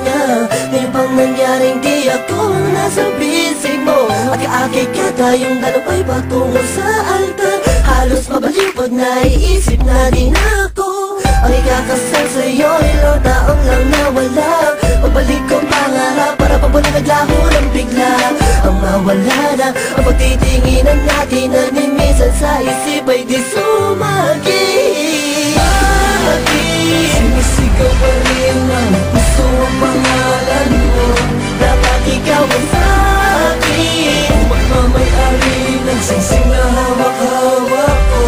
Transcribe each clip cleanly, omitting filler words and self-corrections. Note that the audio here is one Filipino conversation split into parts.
pahinga. Ngayon bang nangyaring di ako ang nasa bisig mo? At kaakit ka tayong dalawa'y patungo sa altar. Halos mabaliw pag naiisip na din ako. Ang ikakasal sa'yo'y Lord, taong lang nawala. Pagbalik ko pangarap para pabulang naglaho ng bigla. Ang mawala na ang pagtitinginan natin na minsan sa isip ay di sumagi. Sinisigaw pa rin ang puso ang pangalan mo. Dapat ikaw ang sa'kin. Magmamayari ng singsing na hawak-hawak ko.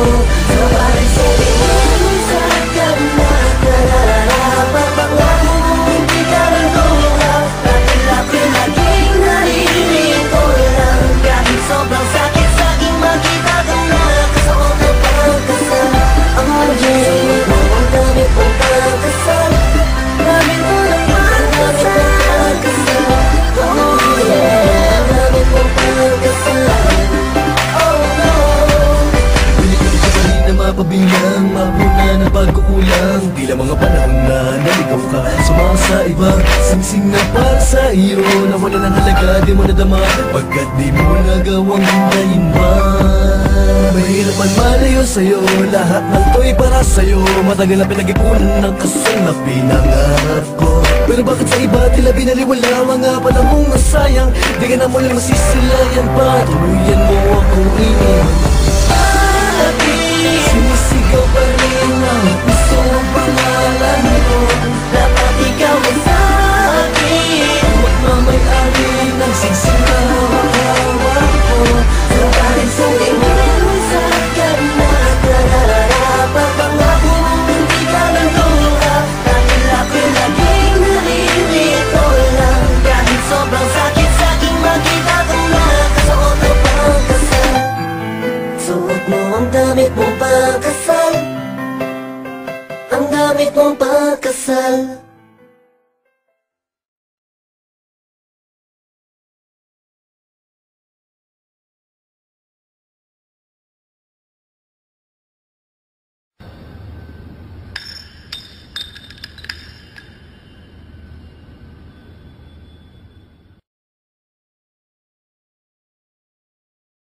Sa bahay sa tingin sa ganda. Nararapat pangako kung hindi ka ng luha. Laki-laki laging naririto lang. Kahit sobrang sakit sa aking makita ka na. Kasuot na pagkasal. Ang magic mo, ang dami kong pagkasal. Dami mo ng pagkasal. Oh yeah, dami kong pagkasal. Oh no. Pilit-pilit ka pa rin na mapabilang, mapuna ng pagkukulang. Tila mga panahon na naligaw ka, sumama sa iba. Singsing na para sa iyo, nawala ng halaga, di mo nadama. Pagkat di mo nagawang hintayin pa. Mahirap man malayo sa'yo, lahat ng to'y para sa'yo. Matagal na pinag-ipunan ng kasal na pinangarap ko. Pero bakit sa iba tila binaliwala mga panahong nasayang? Di ka na mulang masisilayan pa, tuluyan mo akong iniwan. Sinisigaw pa rin ang puso ang pangalan mo. Dapat ikaw ang sa'kin. Magmamayari ng singsing na hawak-hawak ko.